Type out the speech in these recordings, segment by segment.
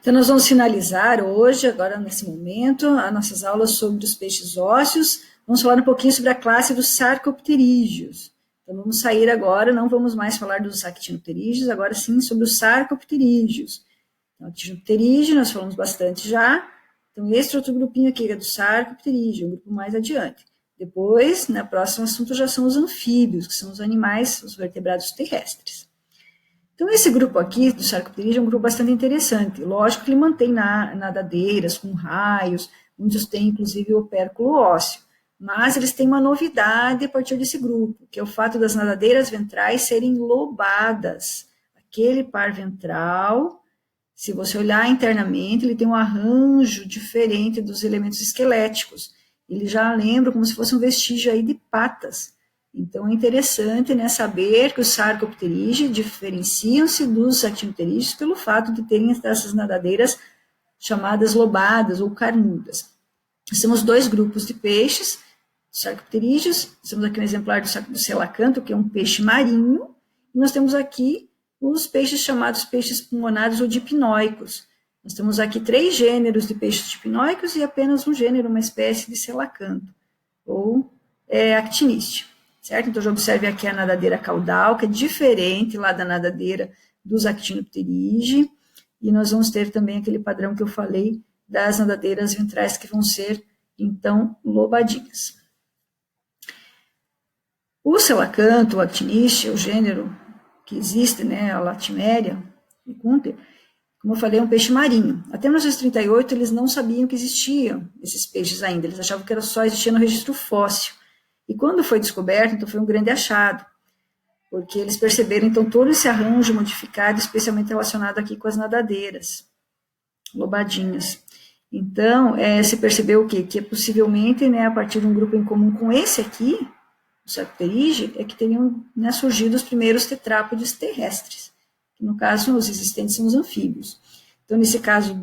Então, nós vamos finalizar hoje, agora nesse momento, as nossas aulas sobre os peixes ósseos. Vamos falar um pouquinho sobre a classe dos sarcopterídeos. Então, vamos sair agora, não vamos mais falar dos actinopterídeos, agora sim sobre os sarcopterídeos. Então, actinopterídeo, nós falamos bastante já. Então, esse outro grupinho aqui é do sarcopterídeo, um grupo mais adiante. Depois, no próximo assunto, já são os anfíbios, que são os animais, os vertebrados terrestres. Então, esse grupo aqui, do sarcopterídeo, é um grupo bastante interessante. Lógico que ele mantém nadadeiras com raios, muitos têm, inclusive, o opérculo ósseo. Mas eles têm uma novidade a partir desse grupo, que é o fato das nadadeiras ventrais serem lobadas. Aquele par ventral, se você olhar internamente, ele tem um arranjo diferente dos elementos esqueléticos. Ele já lembra como se fosse um vestígio aí de patas. Então, é interessante, né, saber que os sarcopterídeos diferenciam-se dos actinopterídeos pelo fato de terem essas nadadeiras chamadas lobadas ou carnudas. Nós temos dois grupos de peixes, sarcopterídeos. Temos aqui um exemplar do selacanto, que é um peixe marinho, e nós temos aqui os peixes chamados peixes pulmonados ou dipnóicos. Nós temos aqui 3 gêneros de peixes dipnóicos e apenas um gênero, uma espécie de selacanto, ou actiniste, certo? Então, já observe aqui a nadadeira caudal, que é diferente lá da nadadeira dos actinopterídeos, e nós vamos ter também aquele padrão que eu falei das nadadeiras ventrais, que vão ser, então, lobadinhas. O selacanto, o actiniste, o gênero que existe, né, a Latiméria, como eu falei, é um peixe marinho. Até 1938, eles não sabiam que existiam esses peixes ainda, eles achavam que só existia no registro fóssil. E quando foi descoberto, então foi um grande achado, porque eles perceberam, então, todo esse arranjo modificado, especialmente relacionado aqui com as nadadeiras, lobadinhas. Então, se percebeu o quê? Que possivelmente, né, a partir de um grupo em comum com esse aqui, o sarcopterídeo, é que teriam, né, surgido os primeiros tetrápodes terrestres, que no caso os existentes são os anfíbios. Então, nesse caso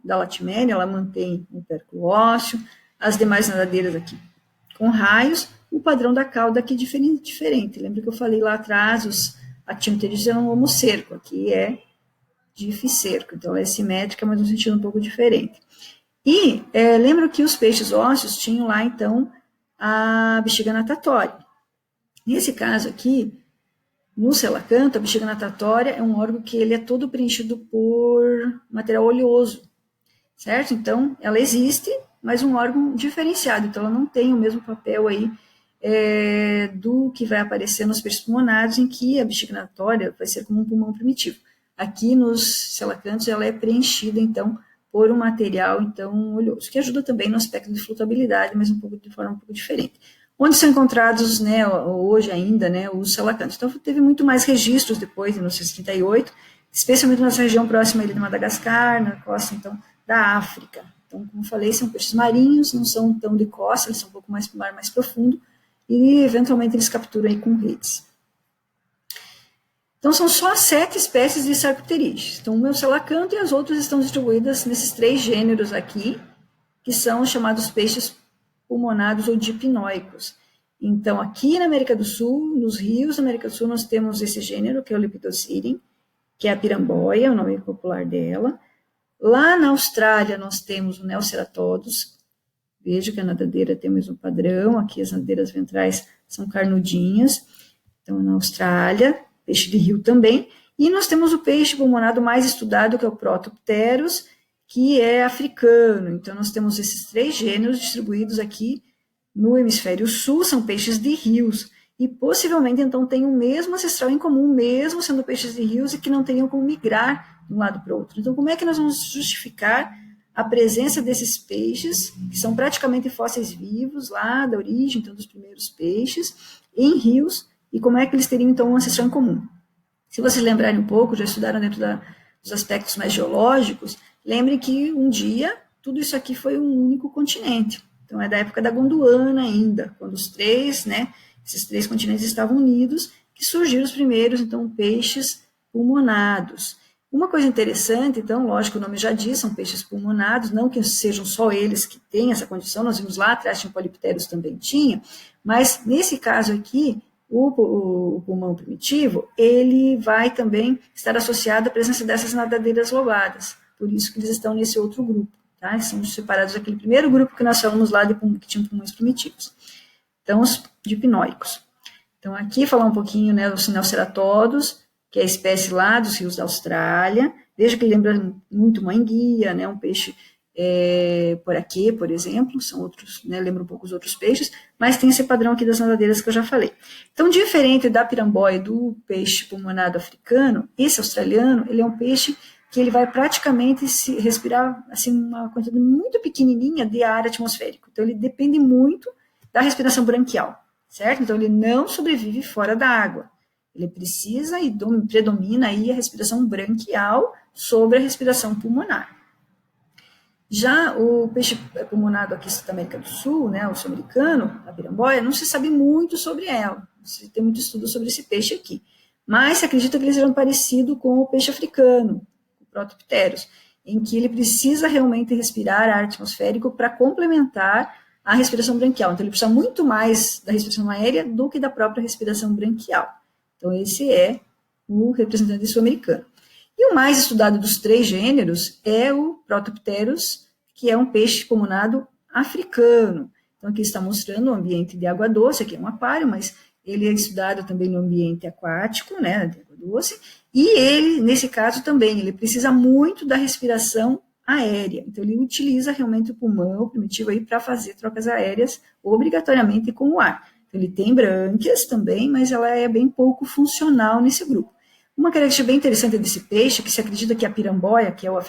da Latiméria, ela mantém o opérculo ósseo, as demais nadadeiras aqui com raios, o padrão da cauda aqui diferente. Lembra que eu falei lá atrás, os actinopterídeos eram homocerco, aqui é dificerco, então ela é simétrica, mas no sentido um pouco diferente. E lembra que os peixes ósseos tinham lá, então, a bexiga natatória. Nesse caso aqui, no selacanto, a bexiga natatória é um órgão que ele é todo preenchido por material oleoso, certo? Então, ela existe, mas um órgão diferenciado, então ela não tem o mesmo papel aí do que vai aparecer nos peixes pulmonados, em que a bexiga natatória vai ser como um pulmão primitivo. Aqui nos selacantos ela é preenchida, então, por um material, então, oleoso, que ajuda também no aspecto de flutuabilidade, mas de forma um pouco diferente. Onde são encontrados, né, hoje ainda, né, os selacantos. Então, teve muito mais registros depois, em 1938, especialmente nessa região próxima de Madagascar, na costa, então, da África. Então, como falei, são peixes marinhos, não são tão de costa, eles são um pouco mais para o mar mais profundo, e, eventualmente, eles capturam aí com redes. Então, são só 7 espécies de sarcopterídeos. Então, uma é o selacanto e as outras estão distribuídas nesses 3 gêneros aqui, que são os chamados peixes pulmonados ou dipnóicos. Então, aqui na América do Sul, nos rios da América do Sul, nós temos esse gênero, que é o Lepidosiren, que é a piramboia, o nome popular dela. Lá na Austrália, nós temos o Neoceratodus. Veja que a nadadeira tem o mesmo padrão, aqui as nadadeiras ventrais são carnudinhas. Então, na Austrália, peixe de rio também. E nós temos o peixe pulmonado mais estudado, que é o Protopterus, que é africano. Então, nós temos esses 3 gêneros distribuídos aqui no hemisfério sul, são peixes de rios, e possivelmente, então, têm o mesmo ancestral em comum, mesmo sendo peixes de rios, e que não teriam como migrar de um lado para o outro. Então, como é que nós vamos justificar a presença desses peixes, que são praticamente fósseis vivos, lá da origem, então, dos primeiros peixes, em rios, e como é que eles teriam, então, um ancestral em comum? Se vocês lembrarem um pouco, já estudaram dentro dos aspectos mais geológicos, lembrem que um dia tudo isso aqui foi um único continente. Então, é da época da Gondwana ainda, quando os 3, né, esses 3 continentes estavam unidos, que surgiram os primeiros, então, peixes pulmonados. Uma coisa interessante, então, lógico, o nome já diz, são peixes pulmonados, não que sejam só eles que têm essa condição, nós vimos lá atrás que o Polypterus também tinha, mas nesse caso aqui, o pulmão primitivo, ele vai também estar associado à presença dessas nadadeiras lobadas, por isso que eles estão nesse outro grupo, tá? São separados daquele primeiro grupo que nós falamos lá que tinham pulmões primitivos. Então, os dipnoicos. Então, aqui falar um pouquinho, né, dos Sinelceratodos, que é a espécie lá dos rios da Austrália. Veja que lembra muito manguia, né, um peixe poraquê, por exemplo, são outros, né, lembra um pouco os outros peixes, mas tem esse padrão aqui das nadadeiras que eu já falei. Então, diferente da piramboia e do peixe pulmonado africano, esse australiano, ele é um peixe que ele vai praticamente se respirar assim, uma quantidade muito pequenininha de ar atmosférico. Então, ele depende muito da respiração branquial, certo? Então, ele não sobrevive fora da água. Ele precisa e predomina aí a respiração branquial sobre a respiração pulmonar. Já o peixe pulmonado aqui da América do Sul, né, o sul-americano, a piramboia, não se sabe muito sobre ela, não se tem muito estudo sobre esse peixe aqui, mas se acredita que eles eram parecidos com o peixe africano, o Protopterus, em que ele precisa realmente respirar ar atmosférico para complementar a respiração branquial. Então, ele precisa muito mais da respiração aérea do que da própria respiração branquial. Então, esse é o representante sul-americano. E o mais estudado dos 3 gêneros é o Protopterus, que é um peixe pulmonado africano. Então, aqui está mostrando o ambiente de água doce, aqui é um aquário, mas ele é estudado também no ambiente aquático, né, de água doce, e ele, nesse caso também, ele precisa muito da respiração aérea. Então, ele utiliza realmente o pulmão primitivo aí para fazer trocas aéreas obrigatoriamente com o ar. Então, ele tem brânquias também, mas ela é bem pouco funcional nesse grupo. Uma característica bem interessante desse peixe, que se acredita que a piramboia, que é o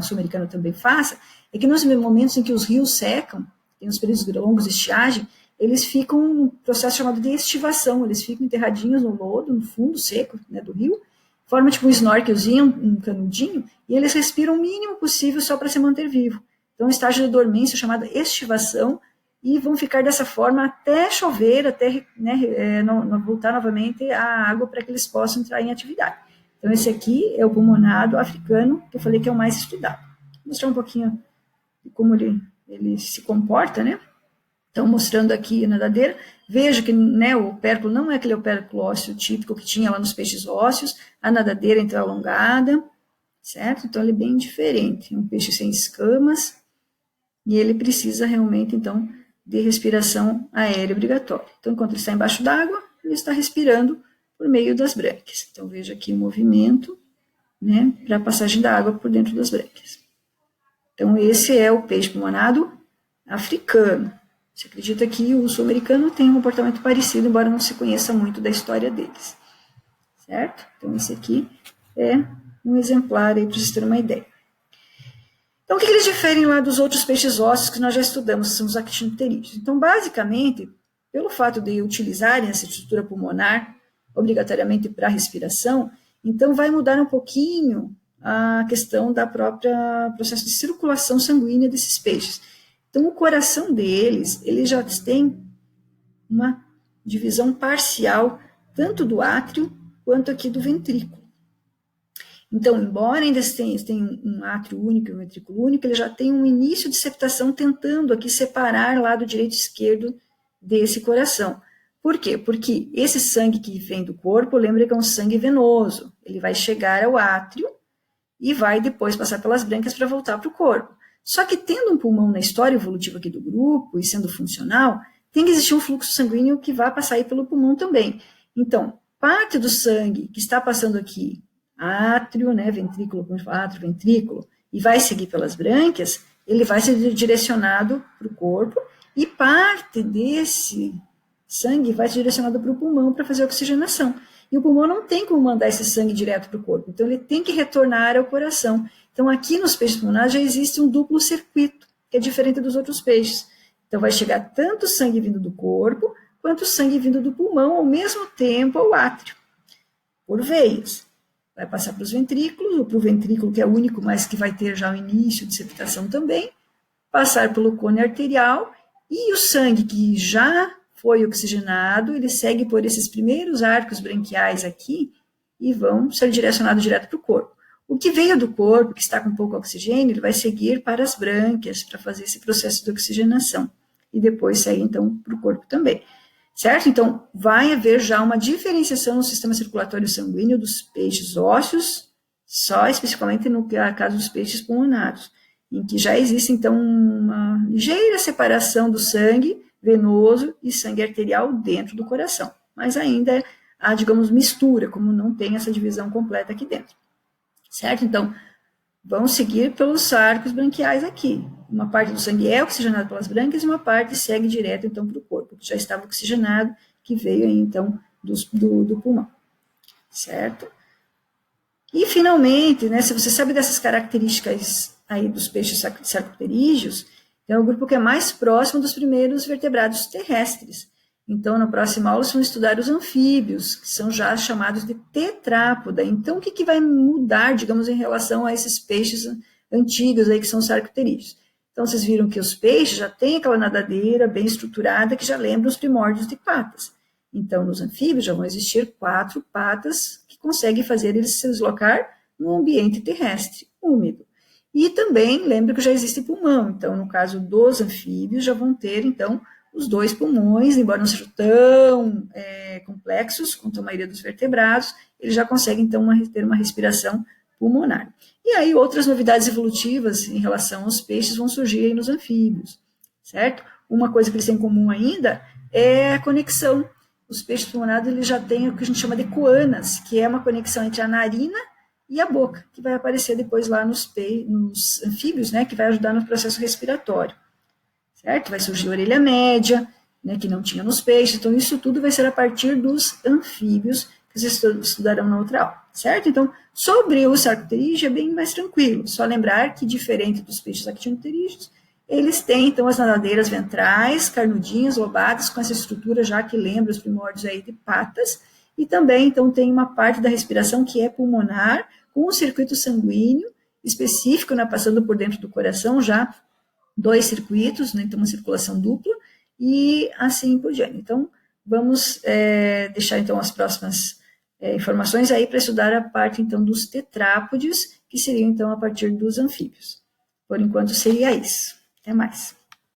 sul-americano também faça, é que nos momentos em que os rios secam, tem os períodos longos de estiagem, eles ficam num processo chamado de estivação, eles ficam enterradinhos no lodo, no fundo seco, né, do rio, formam tipo um snorkelzinho, um canudinho, e eles respiram o mínimo possível só para se manter vivo. Então, um estágio de dormência chamado estivação, e vão ficar dessa forma até chover, até né, voltar novamente a água para que eles possam entrar em atividade. Então, esse aqui é o pulmonado africano, que eu falei que é o mais estudado. Vou mostrar um pouquinho de como ele se comporta, né? Então, mostrando aqui a nadadeira, veja que né, o opérculo não é aquele opérculo ósseo típico que tinha lá nos peixes ósseos, a nadadeira então alongada, certo? Então, ele é bem diferente, é um peixe sem escamas, e ele precisa realmente, então, de respiração aérea obrigatória. Então, enquanto ele está embaixo d'água, ele está respirando por meio das brânquias. Então, veja aqui o movimento, né, para a passagem da água por dentro das brânquias. Então, esse é o peixe pulmonado africano. Se acredita que o sul-americano tem um comportamento parecido, embora não se conheça muito da história deles. Certo? Então, esse aqui é um exemplar aí para vocês terem uma ideia. Então, o que eles diferem lá dos outros peixes ósseos que nós já estudamos, que são os actinopterídeos? Então, basicamente, pelo fato de utilizarem essa estrutura pulmonar obrigatoriamente para a respiração, então vai mudar um pouquinho a questão da própria processo de circulação sanguínea desses peixes. Então, o coração deles, eles já tem uma divisão parcial, tanto do átrio quanto aqui do ventrículo. Então, embora ainda tenha um átrio único e um ventrículo único, ele já tem um início de septação tentando aqui separar lado direito e esquerdo desse coração. Por quê? Porque esse sangue que vem do corpo, lembra que é um sangue venoso. Ele vai chegar ao átrio e vai depois passar pelas brânquias para voltar para o corpo. Só que tendo um pulmão na história evolutiva aqui do grupo e sendo funcional, tem que existir um fluxo sanguíneo que vai passar aí pelo pulmão também. Então, parte do sangue que está passando aqui, átrio, né, ventrículo, como a gente fala, átrio, ventrículo, e vai seguir pelas brânquias, ele vai ser direcionado para o corpo, e parte desse sangue vai ser direcionado para o pulmão para fazer a oxigenação. E o pulmão não tem como mandar esse sangue direto para o corpo, então ele tem que retornar ao coração. Então, aqui nos peixes pulmonares já existe um duplo circuito, que é diferente dos outros peixes. Então, vai chegar tanto sangue vindo do corpo, quanto sangue vindo do pulmão, ao mesmo tempo ao átrio, por veias. Vai passar para os ventrículos, ou para o ventrículo, que é o único, mas que vai ter já o início de septação também, passar pelo cone arterial, e o sangue que já foi oxigenado, ele segue por esses primeiros arcos branquiais aqui, e vão ser direcionados direto para o corpo. O que veio do corpo, que está com pouco oxigênio, ele vai seguir para as brânquias, para fazer esse processo de oxigenação, e depois segue, então, para o corpo também. Certo? Então, vai haver já uma diferenciação no sistema circulatório sanguíneo dos peixes ósseos só especificamente no caso dos peixes pulmonares, em que já existe, então, uma ligeira separação do sangue venoso e sangue arterial dentro do coração, mas ainda há, digamos, mistura, como não tem essa divisão completa aqui dentro, certo? Então, vamos seguir pelos arcos branquiais aqui. Uma parte do sangue é oxigenado pelas brânquias e uma parte segue direto, então, para o corpo, que já estava oxigenado, que veio aí, então, do pulmão, certo? E, finalmente, né, se você sabe dessas características aí dos peixes sarcopterígeos, então é o grupo que é mais próximo dos primeiros vertebrados terrestres. Então, na próxima aula, vamos estudar os anfíbios, que são já chamados de tetrápoda. Então, o que vai mudar, digamos, em relação a esses peixes antigos aí, que são sarcopterídeos? Então, vocês viram que os peixes já têm aquela nadadeira bem estruturada, que já lembra os primórdios de patas. Então, nos anfíbios já vão existir 4 patas que conseguem fazer eles se deslocar no ambiente terrestre úmido. E também, lembra que já existe pulmão. Então, no caso dos anfíbios, já vão ter, então, os 2 pulmões, embora não sejam tão complexos quanto a maioria dos vertebrados, eles já conseguem, então, ter uma respiração pulmonar. E aí, outras novidades evolutivas em relação aos peixes vão surgir aí nos anfíbios, certo? Uma coisa que eles têm em comum ainda é a conexão. Os peixes pulmonares, eles já têm o que a gente chama de coanas, que é uma conexão entre a narina e a boca, que vai aparecer depois lá nos anfíbios, né, que vai ajudar no processo respiratório, certo? Vai surgir a orelha média, né, que não tinha nos peixes, então isso tudo vai ser a partir dos anfíbios, que vocês estudarão na outra aula, certo? Então, sobre o sarcopterígeo é bem mais tranquilo, só lembrar que, diferente dos peixes actinopterígeos, eles têm, então, as nadadeiras ventrais, carnudinhas, lobadas, com essa estrutura já que lembra os primórdios aí de patas, e também, então, tem uma parte da respiração que é pulmonar, com um circuito sanguíneo específico, né, passando por dentro do coração, já 2 circuitos, né, então uma circulação dupla, e assim por diante. Então, vamos deixar, então, as próximas informações aí para estudar a parte, então, dos tetrápodes, que seriam, então, a partir dos anfíbios. Por enquanto, seria isso. Até mais.